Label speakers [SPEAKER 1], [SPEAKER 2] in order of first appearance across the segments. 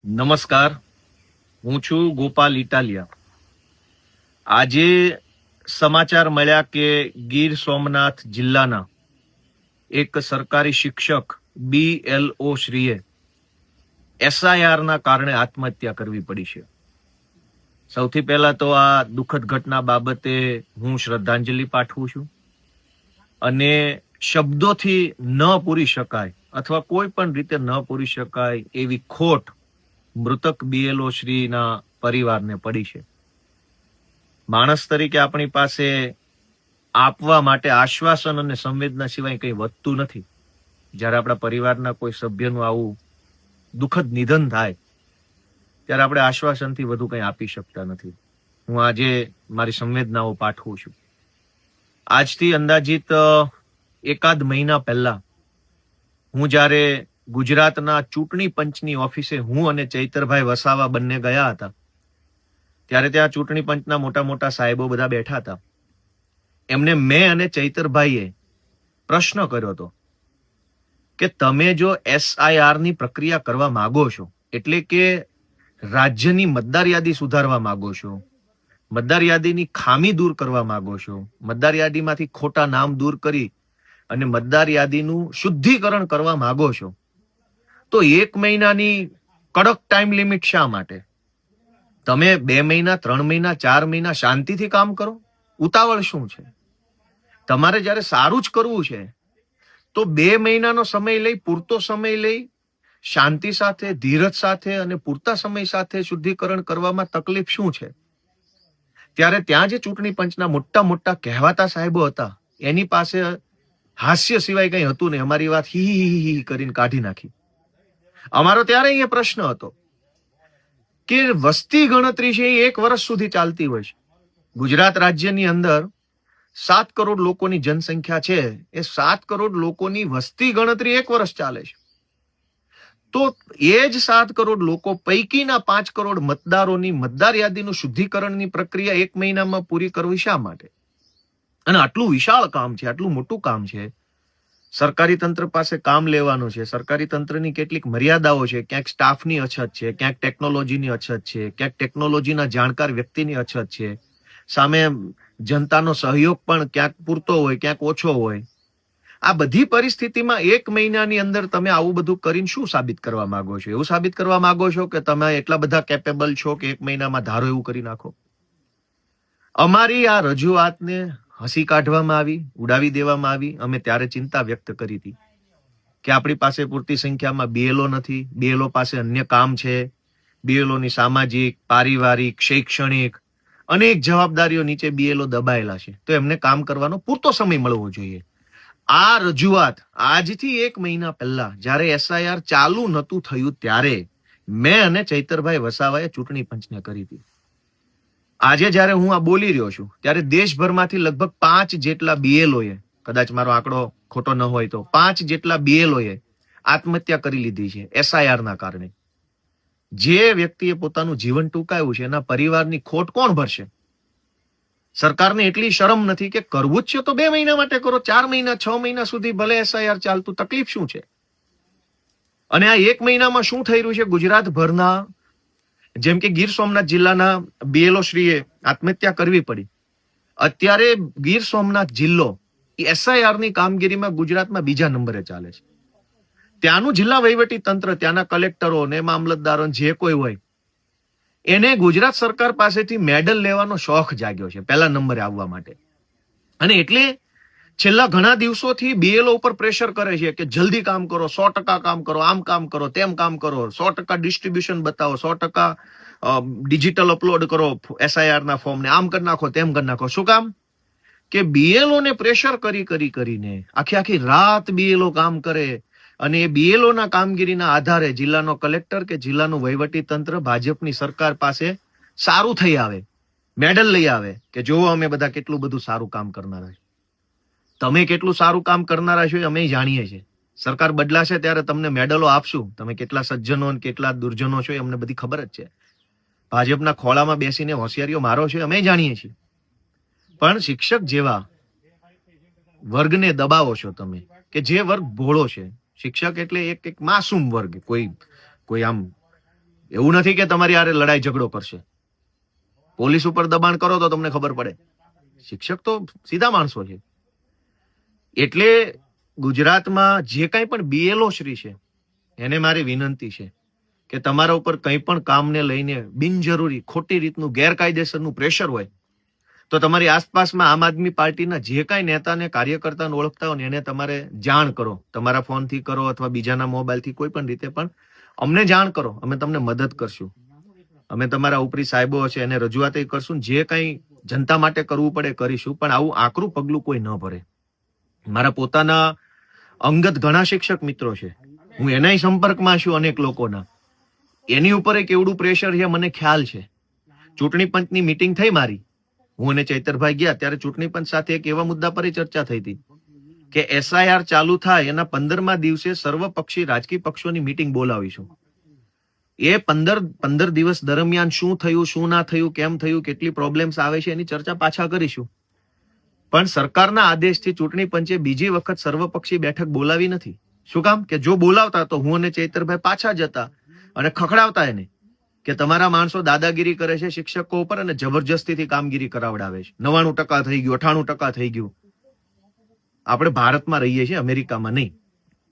[SPEAKER 1] નમસ્કાર, હું છું ગોપાલ ઇટાલિયા. આજે સમાચાર મળ્યા કે ગીર સોમનાથ જિલ્લાના એક સરકારી શિક્ષક BLO શ્રીએ SIR ના કારણે આત્મહત્યા કરવી પડી છે. સૌથી પહેલા તો આ દુઃખદ ઘટના બાબતે હું શ્રદ્ધાંજલિ પાઠવું છું અને શબ્દોથી ન પૂરી શકાય અથવા કોઈ પણ રીતે ન પૂરી શકાય એવી ખોટ મૃતક BLO શ્રીના પરિવારને પડી છે. માણસ તરીકે આપણી પાસે આપવા માટે આશ્વાસન અને સંવેદના સિવાય કંઈ વધતું નથી. જ્યારે આપણા પરિવારના કોઈ સભ્યનું આવું દુઃખદ નિધન થાય ત્યારે આપણે આશ્વાસનથી વધુ કંઈ આપી શકતા નથી. હું આજે મારી સંવેદનાઓ પાઠવું છું. આજથી અંદાજિત એકાદ મહિના પહેલા હું જ્યારે ગુજરાતના ચૂંટણી પંચની ઓફિસે હું અને ચૈતરભાઈ વસાવા બંને ગયા હતા, ત્યારે ત્યાં ચૂંટણી પંચના મોટા મોટા સાહેબો બધા બેઠા હતા. એમને મેં અને ચૈતરભાઈએ પ્રશ્ન કર્યો હતો કે તમે જો SIR ની પ્રક્રિયા કરવા માંગો છો, એટલે કે રાજ્યની મતદાર યાદી સુધારવા માંગો છો, મતદાર યાદીની ખામી દૂર કરવા માંગો છો, મતદાર યાદીમાંથી ખોટા નામ દૂર કરી અને મતદાર યાદીનું શુદ્ધિકરણ કરવા માંગો છો, તો 1 મહિનાની કડક ટાઈમ લિમિટ શા માટે? તમે 2 મહિના, 3 મહિના, 4 મહિના શાંતિથી કામ કરો. ઉતાવળ શું છે? તમારે જ્યારે સારું જ કરવું છે તો 2 મહિનાનો સમય લઈ, પૂરતો સમય લઈ, શાંતિ સાથે, ધીરજ સાથે અને પૂરતા સમય સાથે શુદ્ધિકરણ કરવામાં તકલીફ શું છે? ત્યારે ત્યાં જે ચૂંટણી પંચના મોટા મોટા કહેવાતા સાહેબો હતા, એની પાસે હાસ્ય સિવાય કંઈ હતું નહીં. અમારી વાત હી કરીને કાઢી નાખી. અમારો ત્યારે એ પ્રશ્ન હતો કે વસ્તી ગણતરી છે એ 1 વર્ષ સુધી ચાલતી હોય છે. ગુજરાત રાજ્યની અંદર 7 કરોડ લોકોની જનસંખ્યા છે. એ 7 કરોડ લોકોની વસ્તી ગણતરી 1 વર્ષ ચાલે છે. તો એ જ 7 કરોડ લોકો પૈકીના 5 કરોડ મતદારોની મતદાર યાદીનું શુદ્ધિકરણની પ્રક્રિયા 1 મહિનામાં પૂરી કરવી શા માટે? અને આટલું વિશાળ કામ છે, આટલું મોટું કામ છે. સરકારી તંત્ર પાસે કામ લેવાનું છે. સરકારી તંત્રની કેટલીક મર્યાદાઓ છે. ક્યાંક સ્ટાફની અછત છે, ક્યાંક ટેકનોલોજીની અછત છે, ક્યાંક ટેકનોલોજીના જાણકાર વ્યક્તિની અછત છે. સામે જનતાનો સહયોગ પણ ક્યાંક પૂરતો હોય, ક્યાંક ઓછો હોય. આ બધી પરિસ્થિતિમાં 1 મહિનાની અંદર તમે આવું બધું કરીને શું સાબિત કરવા માંગો છો? એવું સાબિત કરવા માંગો છો કે તમે એટલા બધા કેપેબલ છો કે 1 મહિનામાં ધારો એવું કરી નાખો? અમારી આ રજૂઆતને હસી કાઢવામાં આવી, ઉડાવી દેવામાં આવી. અમે ત્યારે ચિંતા વ્યક્ત કરી હતી કે આપણી પાસે પૂરતી સંખ્યામાં BLO નથી, BLO પાસે અન્ય કામ છે, BLO ની સામાજિક, પારિવારિક, શૈક્ષણિક અનેક જવાબદારીઓ નીચે BLO દબાયેલા છે. તો એમને કામ કરવાનો પૂરતો સમય મળવો જોઈએ. આ રજૂઆત આજથી 1 મહિના પહેલા જ્યારે SIR ચાલુ નહોતું થયું ત્યારે મેં અને ચૈતરભાઈ વસાવાએ ચૂંટણી પંચને કરી હતી. આજે જ્યારે હું આ બોલી રહ્યો છું ત્યારે દેશભરમાંથી લગભગ 5 જેટલા BLOએ, કદાચ મારો આંકડો ખોટો ન હોય તો 5 જેટલા BLOએ આત્મહત્યા કરી લીધી છે SIR ના કારણે. જે વ્યક્તિએ પોતાનું જીવન ટૂંકાવ્યું છે એના પરિવારની ખોટ કોણ ભરશે? સરકારને એટલી શરમ નથી કે કરવું જ છે તો 2 મહિના માટે કરો, 4 મહિના, 6 મહિના સુધી ભલે SIR ચાલતું, તકલીફ શું છે? અને આ 1 મહિનામાં શું થઈ રહ્યું છે ગુજરાતભરના, જેમ કે ગીર સોમનાથ જિલ્લાના BLO શ્રીએ આત્મહત્યા કરવી પડી. અત્યારે ગીર સોમનાથ જિલ્લો SIR ની કામગીરીમાં ગુજરાતમાં 2જા નંબરે ચાલે છે. ત્યાંનું જિલ્લા વહીવટી તંત્ર, ત્યાંના કલેક્ટરો ને મામલતદારો જે કોઈ હોય, એને ગુજરાત સરકાર પાસેથી મેડલ લેવાનો શોખ જાગ્યો છે 1લા નંબરે આવવા માટે. અને એટલે છેલ્લા ઘણા દિવસોથી BLO ઉપર પ્રેશર કરે છે કે જલ્દી કામ કરો, 100% કામ કરો, આમ કામ કરો, તેમ કામ કરો, 100% ડિસ્ટ્રીબ્યુશન બતાવો, 100% ડિજિટલ અપલોડ કરો SIR ના ફોર્મને, આમ કરી નાખો, તેમ કરી નાખો. શું કામ? કે BLO ને પ્રેશર કરીને આખી રાત BLO કામ કરે અને એ BLO ના કામગીરીના આધારે જિલ્લાનો કલેક્ટર કે જિલ્લાનું વહીવટી તંત્ર ભાજપની સરકાર પાસે સારું થઈ આવે, મેડલ લઈ આવે કે જો અમે બધા કેટલું બધું સારું કામ કરનારા છે. તમે કેટલું સારું કામ કરનારા છો એ અમે જાણીએ છીએ. સરકાર બદલાશે ત્યારે તમને મેડલો આપશું. તમે કેટલા સજ્જનો અને કેટલા દુર્જનો છો એ અમને બધી ખબર જ છે. ભાજપના ખોળામાં બેસીને હોશિયારીઓ મારો છો અમે જાણીએ છીએ. પણ શિક્ષક જેવા વર્ગને દબાવો છો તમે કે જે વર્ગ ભોળો છે. શિક્ષક એટલે એક માસૂમ વર્ગ, કોઈ આમ એવું નથી કે તમારી હારે લડાઈ ઝઘડો કરશે. પોલીસ ઉપર દબાણ કરો તો તમને ખબર પડે. શિક્ષક તો સીધા માણસો છે. એટલે ગુજરાતમાં જે કંઈ પણ બીએલઓ શ્રી છે એને મારી વિનંતી છે કે તમારા ઉપર કંઈ પણ કામને લઈને બિનજરૂરી ખોટી રીતનું ગેરકાયદેસરનું પ્રેશર હોય તો તમારી આસપાસમાં આમ આદમી પાર્ટીના જે કાંઈ નેતાને કાર્યકર્તાને ઓળખતા હોય ને એને તમારે જાણ કરો. તમારા ફોનથી કરો અથવા બીજાના મોબાઈલથી કોઈ પણ રીતે પણ અમને જાણ કરો. અમે તમને મદદ કરશું. અમે તમારા ઉપરી સાહેબો હશે એને રજૂઆત કરશું. જે કંઈ જનતા માટે કરવું પડે કરીશું. પણ આવું આકરું પગલું કોઈ ન ભરે. મારા પોતાના અંગત ઘણા શિક્ષક મિત્રો છે. હું એનાય સંપર્કમાં છું અનેક લોકોના. એની ઉપર એક એવડું પ્રેશર છે મને ખ્યાલ છે. ચૂંટણી પંચની મીટિંગ થઈ મારી. હું અને ચૈતરભાઈ ગયા ત્યારે ચૂંટણી પંચ સાથે એક એવા મુદ્દા પર ચર્ચા થઈ હતી કે SIR ચાલુ થાય એના 15મા દિવસે સર્વપક્ષી રાજકીય પક્ષોની મીટિંગ બોલાવીશું. એ 15 દિવસ દરમિયાન શું થયું, શું ના થયું, કેમ થયું, કેટલી પ્રોબ્લેમ્સ આવે છે એની ચર્ચા પાછા કરીશું. પણ સરકારના આદેશથી ચૂંટણી પંચે બીજી વખત સર્વપક્ષી બેઠક બોલાવી નથી. શું કામ? કે જો બોલાવતા તો હું અને ચૈતરભાઈ પાછા જતા અને ખખડાવતા એને કે તમારા માણસો દાદાગીરી કરે છે શિક્ષકો ઉપર અને જબરજસ્તીથી કામગીરી કરાવડાવે છે. 99% થઈ ગયું, 98% થઈ ગયું. આપણે ભારતમાં રહીએ છીએ, અમેરિકામાં નહીં.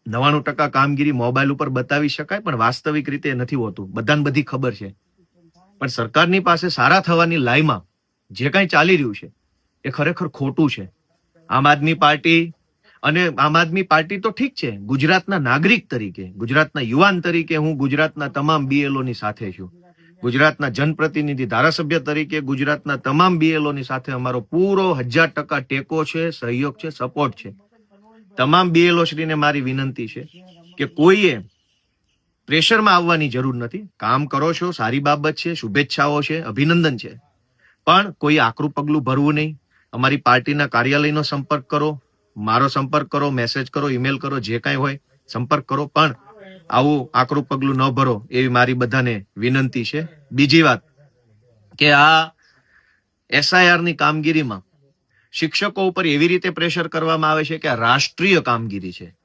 [SPEAKER 1] 99% કામગીરી મોબાઈલ ઉપર બતાવી શકાય પણ વાસ્તવિક રીતે નથી હોતું. બધાને બધી ખબર છે. પણ સરકારની પાસે સારા થવાની લાઈમાં જે કાંઈ ચાલી રહ્યું છે એ ખરેખર ખોટું છે. આમ આદમી પાર્ટી અને આમ આદમી પાર્ટી તો ઠીક છે. ગુજરાતના નાગરિક તરીકે, ગુજરાતના યુવાન તરીકે હું ગુજરાતના તમામ BLOની સાથે છું. ગુજરાતના જનપ્રતિનિધિ ધારાસભ્ય તરીકે ગુજરાતના તમામ BLOની સાથે અમારો પૂરો 1000% ટેકો છે, સહયોગ છે, સપોર્ટ છે. તમામ BLO શ્રીને મારી વિનંતી છે કે કોઈએ પ્રેશરમાં આવવાની જરૂર નથી. કામ કરો છો, સારી બાબત છે, શુભેચ્છાઓ છે, અભિનંદન છે. પણ કોઈ આકરું પગલું ભરવું નહીં. અમારી પાર્ટીના કાર્યાલયનો સંપર્ક કરો, મારો સંપર્ક કરો, મેસેજ કરો, ઈમેલ કરો, જે કાંઈ હોય સંપર્ક કરો. પણ આવું આકરું પગલું ન ભરો એવી મારી બધાને વિનંતી છે. બીજી વાત કે આ SIR ની કામગીરીમાં શિક્ષકો ઉપર એવી રીતે પ્રેશર કરવામાં આવે છે કે આ રાષ્ટ્રીય કામગીરી છે.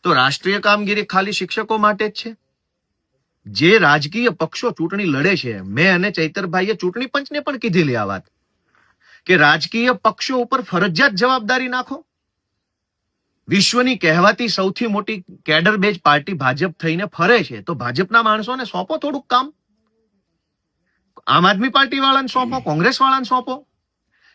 [SPEAKER 1] તો રાષ્ટ્રીય કામગીરી ખાલી શિક્ષકો માટે જ છે? જે રાજકીય પક્ષો ચૂંટણી લડે છે, મેં અને ચૈતરભાઈએ ચૂંટણી પંચને પણ કીધેલી આ વાત કે રાજકીય પક્ષો ઉપર ફરજિયાત જવાબદારી નાખો. વિશ્વની કહેવાતી સૌથી મોટી કેડર બેઝ પાર્ટી ભાજપ થઈને ફરે છે તો ભાજપના માણસોને સોંપો થોડુંક કામ. આમ આદમી પાર્ટી વાળાને સોંપો, કોંગ્રેસ વાળાને સોંપો.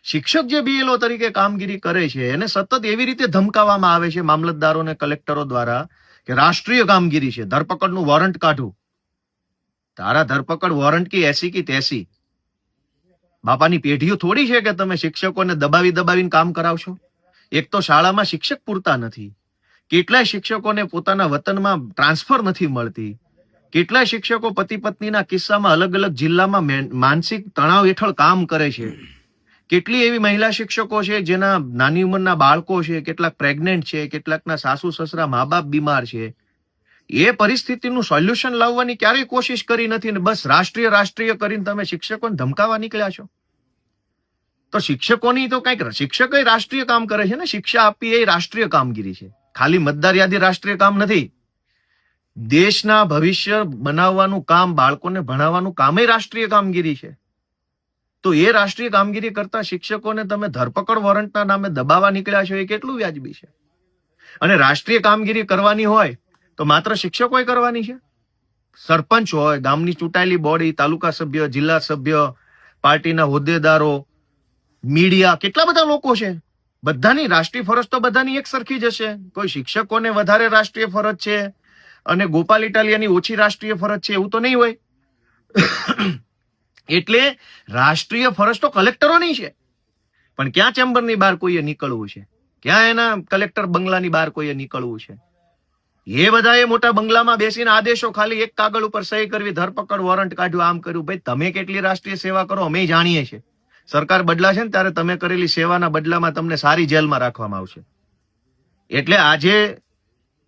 [SPEAKER 1] શિક્ષક જે BLO તરીકે કામગીરી કરે છે એને સતત એવી રીતે ધમકાવવામાં આવે છે મામલતદારો અને કલેક્ટરો દ્વારા કે રાષ્ટ્રીય કામગીરી છે, ધરપકડનું વોરંટ કાઢું. તારા ધરપકડ વોરંટ કી એસી કી તેસી. બાપાની પેઢીઓ થોડી છે કે તમે શિક્ષકોને દબાવીને કામ કરાવશો. એક તો શાળામાં શિક્ષક પૂરતા નથી. કેટલાય શિક્ષકોને પોતાના વતનમાં ટ્રાન્સફર નથી મળતી. કેટલાય શિક્ષકો પતિ પત્નીના કિસ્સામાં અલગ અલગ જિલ્લામાં માનસિક તણાવ હેઠળ કામ કરે છે. કેટલી એવી મહિલા શિક્ષકો છે જેના નાની ઉંમરના બાળકો છે, કેટલાક પ્રેગ્નેન્ટ છે, કેટલાકના સાસુ સસરા મા બાપ બીમાર છે. એ પરિસ્થિતિનું સોલ્યુશન લાવવાની ક્યારેય કોશિશ કરી નથી ને બસ રાષ્ટ્રીય કરીને તમે શિક્ષકોને ધમકાવા નીકળ્યા છો. તો શિક્ષકોની તો કંઈક, શિક્ષકો રાષ્ટ્રીય કામ કરે છે ને. શિક્ષા આપવી એ રાષ્ટ્રીય કામગીરી છે. ખાલી મતદાર યાદી રાષ્ટ્રીય કામ નથી. દેશના ભવિષ્ય બનાવવાનું કામ, બાળકોને ભણાવવાનું કામ એ રાષ્ટ્રીય કામગીરી છે. તો એ રાષ્ટ્રીય કામગીરી કરતા શિક્ષકોને તમે ધરપકડ વોરંટના નામે દબાવવા નીકળ્યા છો એ કેટલું વ્યાજબી છે? અને રાષ્ટ્રીય કામગીરી કરવાની હોય તો માત્ર શિક્ષકોએ કરવાની છે? સરપંચ હોય, ગામની ચૂંટાયેલી બોડી, તાલુકા સભ્ય, જિલ્લા સભ્ય, પાર્ટીના હોદ્દેદારો, મીડિયા, કેટલા બધા લોકો છે. બધાની રાષ્ટ્રીય ફરજ તો બધાની એક સરખી જ હશે. કોઈ શિક્ષકોને વધારે રાષ્ટ્રીય ફરજ છે અને ગોપાલ ઇટાલિયાની ઓછી રાષ્ટ્રીય ફરજ છે એવું તો નહીં હોય. એટલે રાષ્ટ્રીય ફરજ તો કલેક્ટરોની છે. પણ ક્યાં ચેમ્બરની બહાર કોઈએ નીકળવું છે? ક્યાં એના કલેક્ટર બંગલાની બહાર કોઈએ નીકળવું છે? એ બધાએ મોટા બંગલામાં બેસીને આદેશો ખાલી એક કાગળ ઉપર સહી કરવી, ધરપકડ વોરંટ કાઢ્યું, આમ કર્યું. ભાઈ તમે કેટલી રાષ્ટ્રીય સેવા કરો અમે જાણીએ છીએ. સરકાર બદલાશે ને ત્યારે તમે કરેલી સેવાના બદલામાં તમને સારી જેલમાં રાખવામાં આવશે. એટલે આજે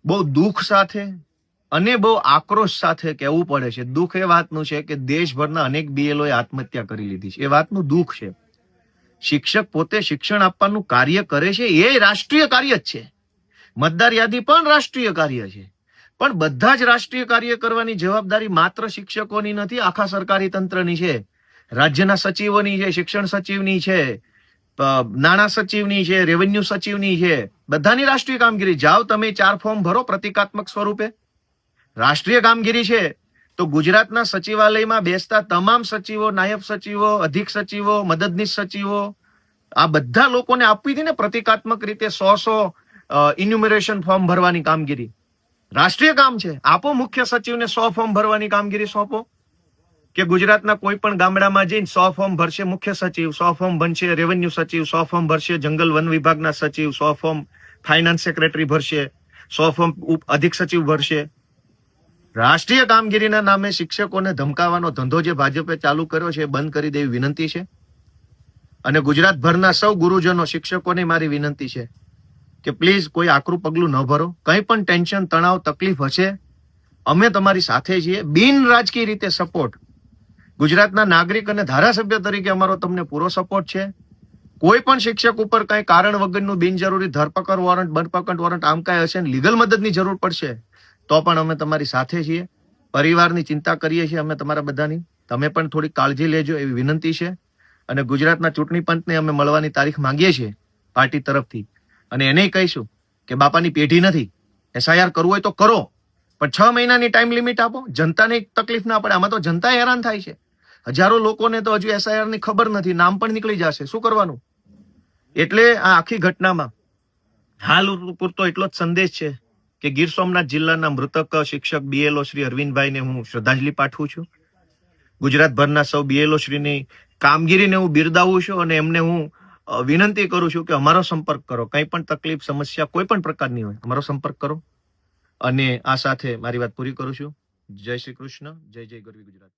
[SPEAKER 1] બહુ દુઃખ સાથે અને બહુ આક્રોશ સાથે કહેવું પડે છે. દુઃખ એ વાતનું છે કે દેશભરના અનેક BLOએ આત્મહત્યા કરી લીધી છે. એ વાતનું દુઃખ છે. શિક્ષક પોતે શિક્ષણ આપવાનું કાર્ય કરે છે એ રાષ્ટ્રીય કાર્ય જ છે. મતદાર યાદી પણ રાષ્ટ્રીય કાર્ય છે. પણ બધા જ રાષ્ટ્રીય કાર્ય કરવાની જવાબદારી માત્ર શિક્ષકોની નથી, આખા સરકારી તંત્રની છે. રાજ્યના સચિવોની છે, શિક્ષણ સચિવની છે, નાણાં સચિવની છે, રેવન્યુ સચિવની છે. બધાની રાષ્ટ્રીય કામગીરી. જાઓ તમે 4 ફોર્મ ભરો પ્રતિકાત્મક સ્વરૂપે. રાષ્ટ્રીય કામગીરી છે તો ગુજરાતના સચિવાલયમાં બેસતા તમામ સચિવો, નાયબ સચિવો, અધિક સચિવો, મદદનીશ સચિવો, આ બધા લોકોને આપવી હતી ને પ્રતિકાત્મક રીતે 100 ઇન્યુમરેશન ફોર્મ ભરવાની કામગીરી. રાષ્ટ્રીય કામ છે. આપો મુખ્ય સચિવને 100 ફોર્મ ભરવાની કામગીરી સોંપો, કે ગુજરાતના કોઈ પણ ગામડામાં જઈને 100 ફોર્મ ભરશે મુખ્ય સચિવ, 100 ફોર્મ ભરશે રેવન્યુ સચિવ, 100 ફોર્મ ભરશે જંગલ વન વિભાગના સચિવ, 100 ફોર્મ ફાઇનાન્સ સેક્રેટરી ભરશે, 100 ફોર્મ અધિક સચિવ ભરશે. રાષ્ટ્રીય કામગીરીના નામે શિક્ષકોને ધમકાવવાનો ધંધો જે ભાજપે ચાલુ કર્યો છે એ બંધ કરી દેવી વિનંતી છે. અને ગુજરાતભરના સૌ ગુરુજનો, શિક્ષકોને મારી વિનંતી છે કે પ્લીઝ કોઈ આકરું પગલું ન ભરો. કંઈ પણ ટેન્શન, તણાવ, તકલીફ હશે, અમે તમારી સાથે છીએ. બિન રાજકીય રીતે સપોર્ટ, ગુજરાતના નાગરિક અને ધારાસભ્ય તરીકે અમારો તમને પૂરો સપોર્ટ છે. કોઈ પણ શિક્ષક ઉપર કઈ કારણ વગરનું બિનજરૂરી ધરપકડ વોરંટ, બરપકડ વોરંટ આમ કઈ હશે, લીગલ મદદની જરૂર પડશે તો પણ અમે તમારી સાથે છીએ. પરિવારની ચિંતા કરીએ છીએ અમે તમારા બધાની. તમે પણ થોડી કાળજી લેજો એવી વિનંતી છે. અને ગુજરાતના ચૂંટણી પંચને અમે મળવાની તારીખ માંગીએ છીએ પાર્ટી તરફથી. અને એને કહીશું કે બાપાની પેઢી નથી, SIR કરવું હોય તો કરો, પણ 6 મહિનાની ટાઈમ લિમિટ આપો. જનતાને તકલીફ ના પડે. આમાં તો જનતા હેરાન થાય છે. હજારો લોકોને તો હજુ SIR ની ખબર નથી, નામ પણ નીકળી જશે, શું કરવાનું? એટલે આ આખી ઘટનામાં હાલ પૂરતો એટલો જ સંદેશ છે કે ગીર સોમનાથ જિલ્લાના મૃતક શિક્ષક BLO શ્રી અરવિંદભાઈને હું શ્રદ્ધાંજલિ પાઠવું છું. ગુજરાતભરના સૌ BLO શ્રીની કામગીરીને હું બિરદાવું છું અને એમને હું વિનંતી કરું છું કે અમારો સંપર્ક કરો. કંઈ પણ તકલીફ, સમસ્યા કોઈ પણ પ્રકારની હોય અમારો સંપર્ક કરો. અને આ સાથે મારી વાત પૂરી કરું છું. જય શ્રી કૃષ્ણ, જય જય ગરવી ગુજરાત.